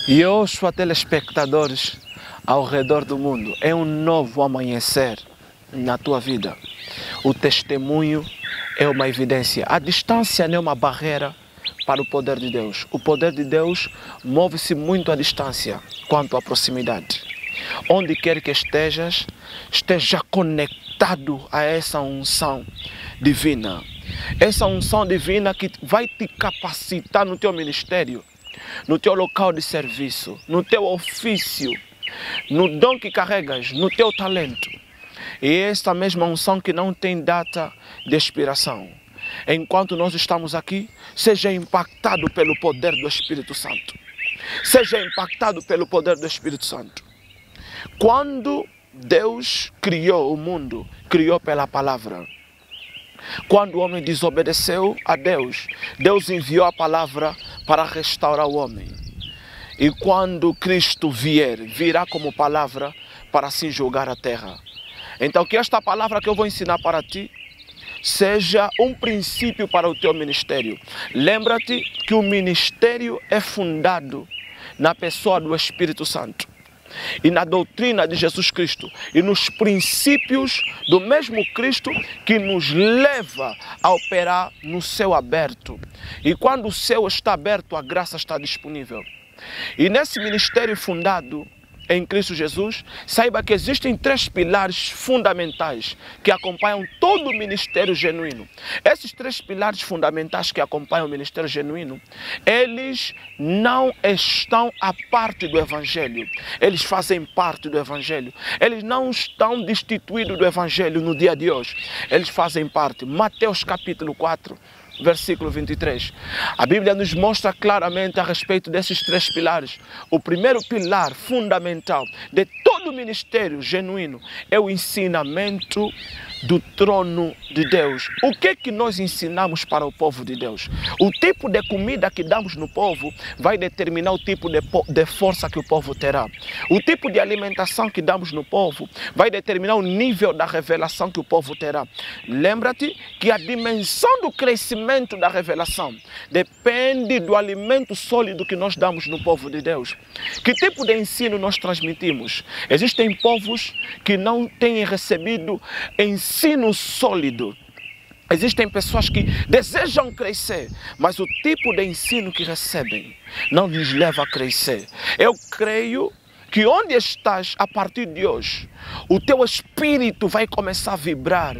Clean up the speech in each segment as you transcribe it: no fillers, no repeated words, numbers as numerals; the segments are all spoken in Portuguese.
E hoje, a telespectadores ao redor do mundo, é um novo amanhecer na tua vida. O testemunho é uma evidência. A distância não é uma barreira para o poder de Deus. O poder de Deus move-se muito à distância quanto à proximidade. Onde quer que estejas, esteja conectado a essa unção divina. Essa unção divina que vai te capacitar no teu ministério, no teu local de serviço, no teu ofício, no dom que carregas, no teu talento. E esta mesma unção que não tem data de expiração. Enquanto nós estamos aqui, seja impactado pelo poder do Espírito Santo. Seja impactado pelo poder do Espírito Santo. Quando Deus criou o mundo, criou pela palavra. Quando o homem desobedeceu a Deus, Deus enviou a palavra para restaurar o homem. E quando Cristo vier, virá como palavra para assim julgar a terra. Então que esta palavra que eu vou ensinar para ti seja um princípio para o teu ministério. Lembra-te que o ministério é fundado na pessoa do Espírito Santo e na doutrina de Jesus Cristo e nos princípios do mesmo Cristo que nos leva a operar no céu aberto. E quando o céu está aberto, a graça está disponível. E nesse ministério fundado em Cristo Jesus, saiba que existem 3 pilares fundamentais que acompanham todo o ministério genuíno. Esses 3 pilares fundamentais que acompanham o ministério genuíno, eles não estão à parte do Evangelho. Eles fazem parte do Evangelho. Eles não estão destituídos do Evangelho no dia de hoje. Eles fazem parte. Mateus capítulo 4. Versículo 23. A Bíblia nos mostra claramente a respeito desses 3 pilares. O primeiro pilar fundamental de todo o ministério genuíno é o ensinamento do trono de Deus. O que é que nós ensinamos para o povo de Deus? O tipo de comida que damos no povo vai determinar o tipo de força que o povo terá. O tipo de alimentação que damos no povo vai determinar o nível da revelação que o povo terá. Lembra-te que a dimensão do crescimento da revelação depende do alimento sólido que nós damos no povo de Deus. Que tipo de ensino nós transmitimos? Existem povos que não têm recebido ensino sólido. Existem pessoas que desejam crescer, mas o tipo de ensino que recebem não lhes leva a crescer. Eu creio que onde estás a partir de hoje, o teu espírito vai começar a vibrar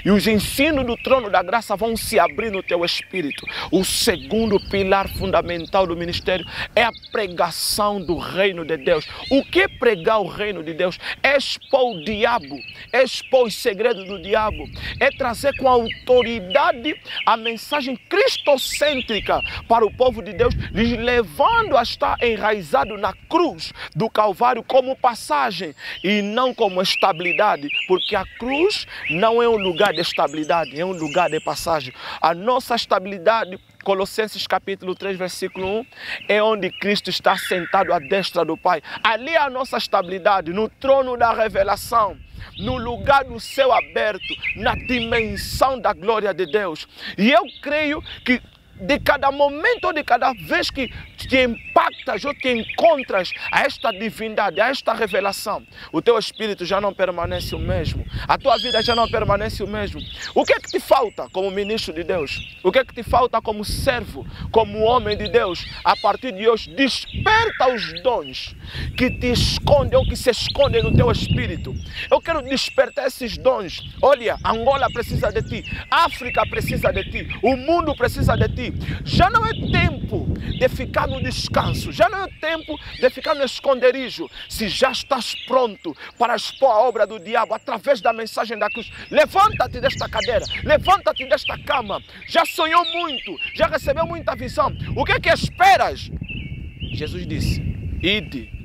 e os ensinos do trono da graça vão se abrir no teu espírito. O segundo pilar fundamental do ministério é a pregação do reino de Deus. O que é pregar o reino de Deus? É expor o diabo, é expor os segredos do diabo, é trazer com autoridade a mensagem cristocêntrica para o povo de Deus, lhes levando a estar enraizado na cruz do Calvário como passagem e não como estabilidade, porque a cruz não é um lugar de estabilidade, é um lugar de passagem. A nossa estabilidade, Colossenses capítulo 3, versículo 1, é onde Cristo está sentado à destra do Pai. Ali é a nossa estabilidade, no trono da revelação, no lugar do céu aberto, na dimensão da glória de Deus. E eu creio que de cada momento ou de cada vez que te impactas ou te encontras a esta divindade, a esta revelação, o teu espírito já não permanece o mesmo, a tua vida já não permanece o mesmo. O que é que te falta como ministro de Deus? O que é que te falta como servo, como homem de Deus? A partir de hoje, desperta os dons que te escondem ou que se escondem no teu espírito. Eu quero despertar esses dons. Olha, Angola precisa de ti, África precisa de ti, o mundo precisa de ti. Já não é tempo de ficar no descanso, já não é tempo de ficar no esconderijo. Se já estás pronto para expor a obra do diabo através da mensagem da cruz, levanta-te desta cadeira, levanta-te desta cama. Já sonhou muito, já recebeu muita visão. O que é que esperas? Jesus disse: ide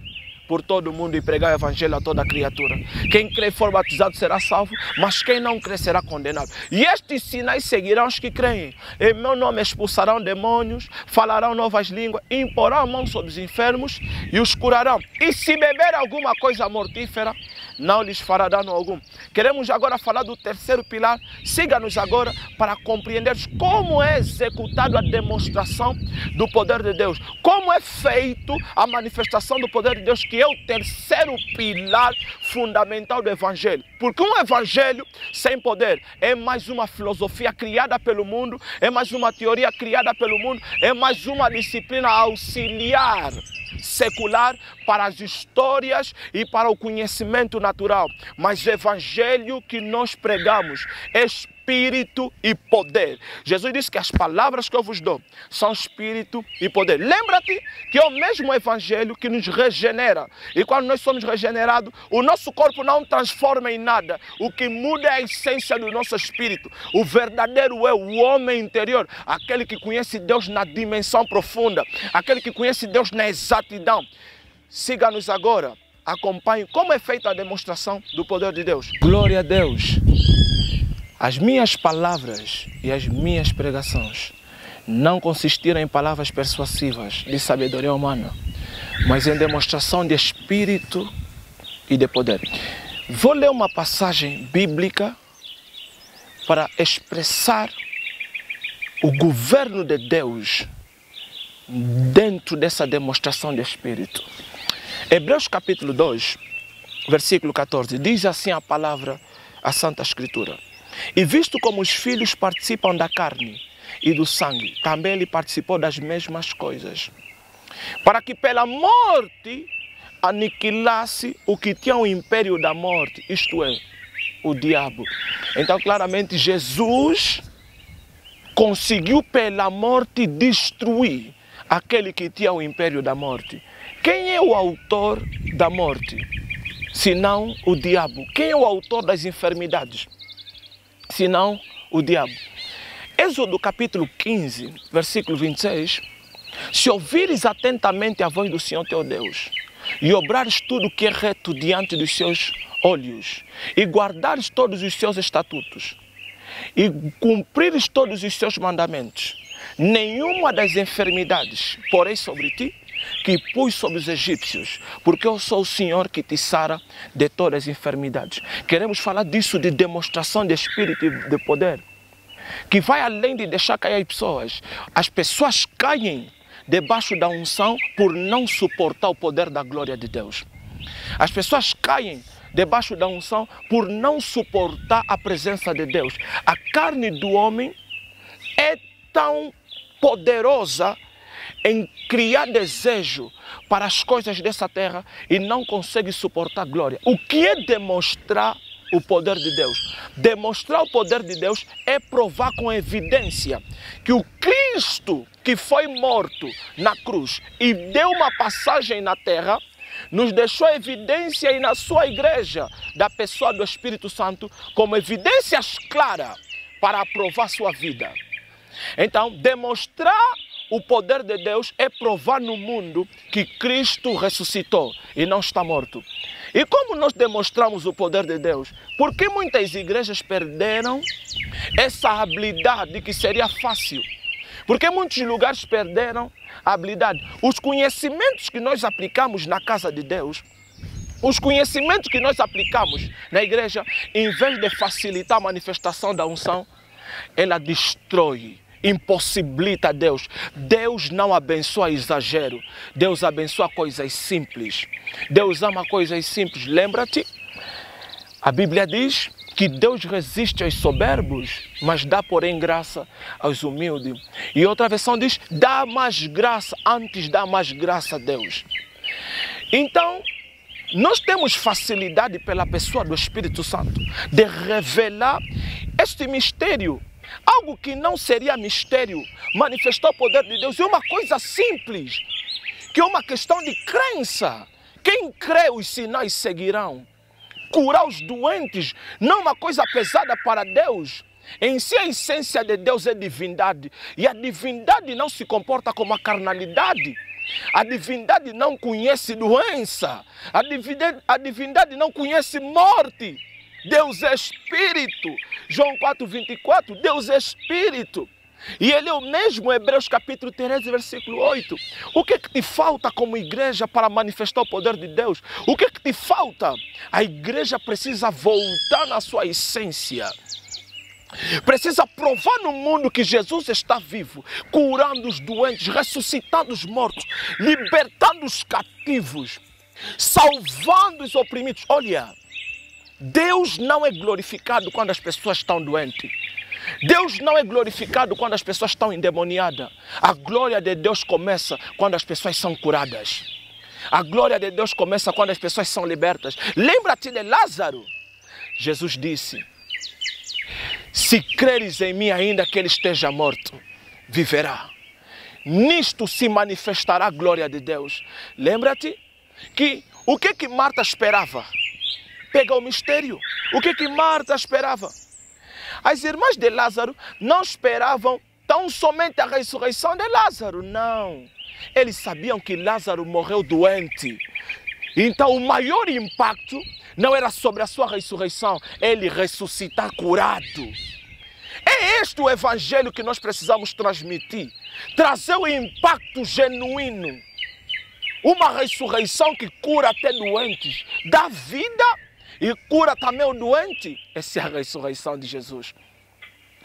por todo o mundo e pregar o evangelho a toda criatura. Quem crê e for batizado será salvo, mas quem não crê será condenado. E estes sinais seguirão os que creem. Em meu nome expulsarão demônios, falarão novas línguas, imporão a mão sobre os enfermos e os curarão. E se beber alguma coisa mortífera, não lhes fará dano algum. Queremos agora falar do terceiro pilar. Siga-nos agora para compreenderes como é executada a demonstração do poder de Deus. Como é feito a manifestação do poder de Deus, que é o terceiro pilar fundamental do Evangelho. Porque um Evangelho sem poder é mais uma filosofia criada pelo mundo, é mais uma teoria criada pelo mundo, é mais uma disciplina auxiliar secular para as histórias e para o conhecimento natural. Mas o Evangelho que nós pregamos é espírito e poder. Jesus disse que as palavras que eu vos dou são espírito e poder. Lembra-te que é o mesmo Evangelho que nos regenera. E quando nós somos regenerados, o nosso corpo não transforma em nada. O que muda é a essência do nosso espírito. O verdadeiro é o homem interior, aquele que conhece Deus na dimensão profunda, aquele que conhece Deus na exatidão. Siga-nos agora, acompanhe como é feita a demonstração do poder de Deus. Glória a Deus! As minhas palavras e as minhas pregações não consistiram em palavras persuasivas de sabedoria humana, mas em demonstração de espírito e de poder. Vou ler uma passagem bíblica para expressar o governo de Deus dentro dessa demonstração de espírito. Hebreus capítulo 2, versículo 14, diz assim a palavra, a Santa Escritura: e visto como os filhos participam da carne e do sangue, também ele participou das mesmas coisas, para que pela morte aniquilasse o que tinha o império da morte, isto é, o diabo. Então, claramente, Jesus conseguiu pela morte destruir aquele que tinha o império da morte. Quem é o autor da morte? Senão o diabo. Quem é o autor das enfermidades? Senão o diabo. Êxodo capítulo 15, versículo 26. Se ouvires atentamente a voz do Senhor teu Deus, e obrares tudo o que é reto diante dos seus olhos, e guardares todos os seus estatutos, e cumprires todos os seus mandamentos, nenhuma das enfermidades porei sobre ti, que pus sobre os egípcios, porque eu sou o Senhor que te sara de todas as enfermidades. Queremos falar disso, de demonstração de espírito e de poder, que vai além de deixar cair pessoas. As pessoas caem debaixo da unção por não suportar o poder da glória de Deus. As pessoas caem debaixo da unção por não suportar a presença de Deus. A carne do homem é tão poderosa em criar desejo para as coisas dessa terra e não consegue suportar a glória. O que é demonstrar o poder de Deus? Demonstrar o poder de Deus é provar com evidência que o Cristo que foi morto na cruz e deu uma passagem na terra, nos deixou evidência aí na sua igreja da pessoa do Espírito Santo como evidências claras para aprovar sua vida. Então, demonstrar o poder de Deus é provar no mundo que Cristo ressuscitou e não está morto. E como nós demonstramos o poder de Deus? Porque muitas igrejas perderam essa habilidade que seria fácil. Porque muitos lugares perderam a habilidade. Os conhecimentos que nós aplicamos na casa de Deus, os conhecimentos que nós aplicamos na igreja, em vez de facilitar a manifestação da unção, ela destrói, impossibilita Deus. Deus não abençoa exagero. Deus abençoa coisas simples. Deus ama coisas simples. Lembra-te, a Bíblia diz que Deus resiste aos soberbos, mas dá, porém, graça aos humildes. E outra versão diz, dá mais graça, antes dá mais graça a Deus. Então, nós temos facilidade pela pessoa do Espírito Santo de revelar este mistério. Algo que não seria mistério, manifestar o poder de Deus. É uma coisa simples, que é uma questão de crença. Quem crê, os sinais seguirão. Curar os doentes não é uma coisa pesada para Deus. Em si a essência de Deus é divindade. E a divindade não se comporta como a carnalidade. A divindade não conhece doença. A divindade não conhece morte. Deus é Espírito. João 4:24, Deus é Espírito. E ele é o mesmo, Hebreus capítulo 13, versículo 8. O que é que te falta como igreja para manifestar o poder de Deus? O que é que te falta? A igreja precisa voltar na sua essência. Precisa provar no mundo que Jesus está vivo, curando os doentes, ressuscitando os mortos, libertando os cativos, salvando os oprimidos. Olha, Deus não é glorificado quando as pessoas estão doentes. Deus não é glorificado quando as pessoas estão endemoniadas. A glória de Deus começa quando as pessoas são curadas. A glória de Deus começa quando as pessoas são libertas. Lembra-te de Lázaro. Jesus disse: se creres em mim, ainda que ele esteja morto, viverá. Nisto se manifestará a glória de Deus. Lembra-te que o que Marta esperava? Pega o mistério. O que Marta esperava? As irmãs de Lázaro não esperavam tão somente a ressurreição de Lázaro, não. Eles sabiam que Lázaro morreu doente. Então o maior impacto não era sobre a sua ressurreição, ele ressuscitar curado. É este o evangelho que nós precisamos transmitir. Trazer o impacto genuíno. Uma ressurreição que cura até doentes, dá vida e cura também o doente. Essa é a ressurreição de Jesus.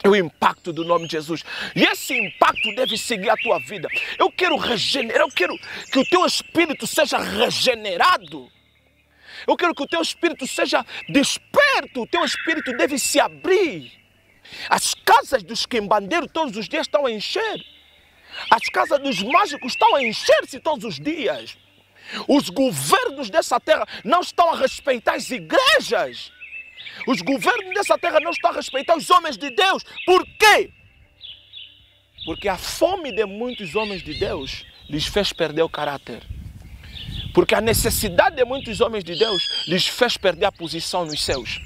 É o impacto do nome de Jesus. E esse impacto deve seguir a tua vida. Eu quero regenerar, eu quero que o teu espírito seja regenerado. Eu quero que o teu espírito seja desperto. O teu espírito deve se abrir. As casas dos quimbandeiros todos os dias estão a encher. As casas dos mágicos estão a encher-se todos os dias. Os governos dessa terra não estão a respeitar as igrejas. Os governos dessa terra não estão a respeitar os homens de Deus. Por quê? Porque a fome de muitos homens de Deus lhes fez perder o caráter. Porque a necessidade de muitos homens de Deus lhes fez perder a posição nos céus.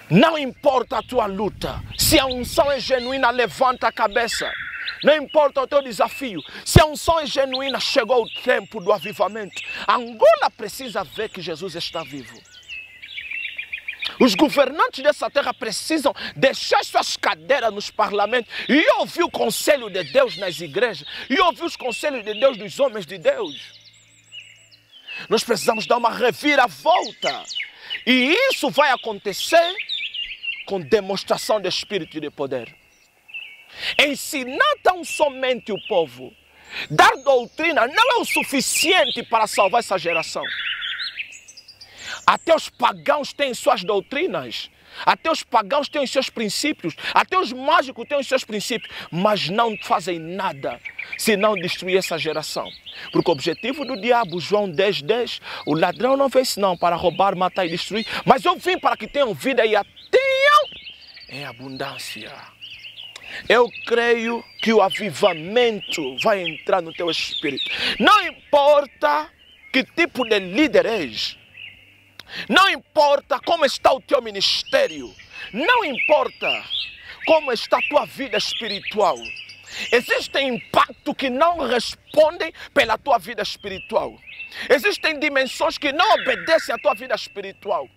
Não importa a tua luta. Se a unção é genuína, levanta a cabeça. Não importa o teu desafio. Se a unção é genuína, chegou o tempo do avivamento. Angola precisa ver que Jesus está vivo. Os governantes dessa terra precisam deixar suas cadeiras nos parlamentos e ouvir o conselho de Deus nas igrejas. E ouvir os conselhos de Deus dos homens de Deus. Nós precisamos dar uma reviravolta. E isso vai acontecer com demonstração de espírito e de poder. Ensinar tão somente o povo, dar doutrina não é o suficiente para salvar essa geração. Até os pagãos têm suas doutrinas, até os pagãos têm os seus princípios, até os mágicos têm os seus princípios, mas não fazem nada se não destruir essa geração. Porque o objetivo do diabo, João 10:10, o ladrão não veio senão para roubar, matar e destruir, mas eu vim para que tenham vida e a tenham em abundância. Eu creio que o avivamento vai entrar no teu espírito. Não importa que tipo de líder és. Não importa como está o teu ministério. Não importa como está a tua vida espiritual. Existem impactos que não respondem pela tua vida espiritual. Existem dimensões que não obedecem à tua vida espiritual.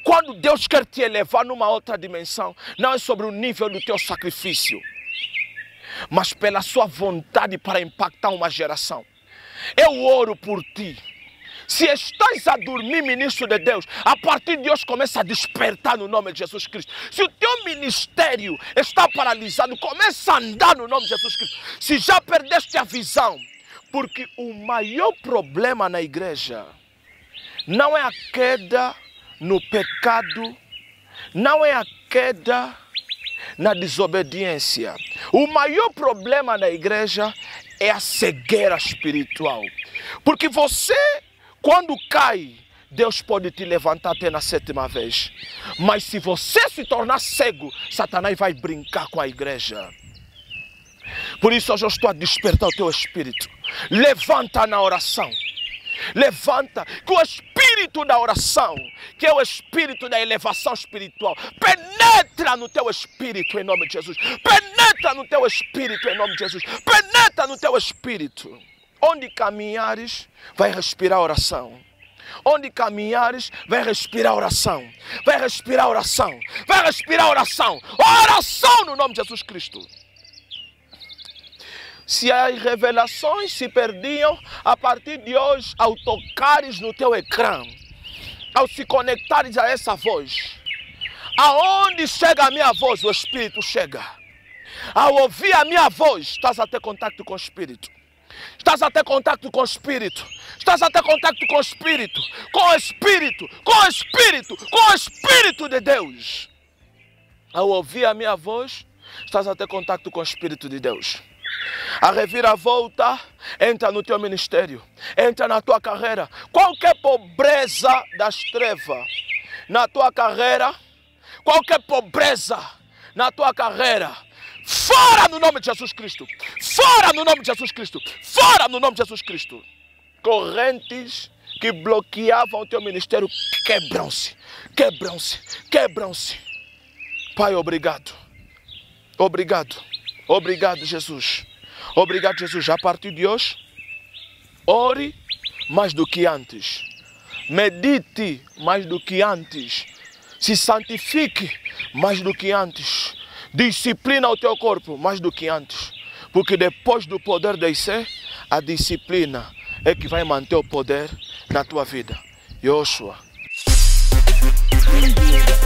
Quando Deus quer te elevar numa outra dimensão, não é sobre o nível do teu sacrifício, mas pela sua vontade para impactar uma geração. Eu oro por ti. Se estás a dormir, ministro de Deus, a partir de hoje começa a despertar no nome de Jesus Cristo. Se o teu ministério está paralisado, começa a andar no nome de Jesus Cristo. Se já perdeste a visão, porque o maior problema na igreja não é a queda no pecado, não é a queda na desobediência. O maior problema na igreja é a cegueira espiritual. Porque você, quando cai, Deus pode te levantar até na 7ª vez. Mas se você se tornar cego, Satanás vai brincar com a igreja. Por isso hoje eu estou a despertar o teu espírito. Levanta na oração. Levanta, que o espírito da oração, que é o espírito da elevação espiritual, penetra no teu espírito em nome de Jesus. Penetra no teu espírito em nome de Jesus. Penetra no teu espírito. Onde caminhares, vai respirar oração. Onde caminhares, vai respirar oração. Vai respirar oração. Vai respirar oração. Oração no nome de Jesus Cristo. Se as revelações se perdiam, a partir de hoje, ao tocares no teu ecrã, ao se conectares a essa voz, aonde chega a minha voz, o Espírito chega. Ao ouvir a minha voz, estás a ter contato com o Espírito. Estás a ter contato com o Espírito. Estás a ter contato com o Espírito. Com o Espírito. Com o Espírito. Com o Espírito de Deus. Ao ouvir a minha voz, estás a ter contato com o Espírito de Deus. A reviravolta entra no teu ministério, entra na tua carreira. Qualquer pobreza das trevas na tua carreira, qualquer pobreza na tua carreira, fora no nome de Jesus Cristo. Fora no nome de Jesus Cristo. Fora no nome de Jesus Cristo. Correntes que bloqueavam o teu ministério quebram-se. Quebram-se. Quebram-se. Pai, obrigado. Obrigado. Obrigado, Jesus. Obrigado, Jesus. A partir de hoje, ore mais do que antes. Medite mais do que antes. Se santifique mais do que antes. Disciplina o teu corpo mais do que antes. Porque depois do poder descer, a disciplina é que vai manter o poder na tua vida. Yoshua.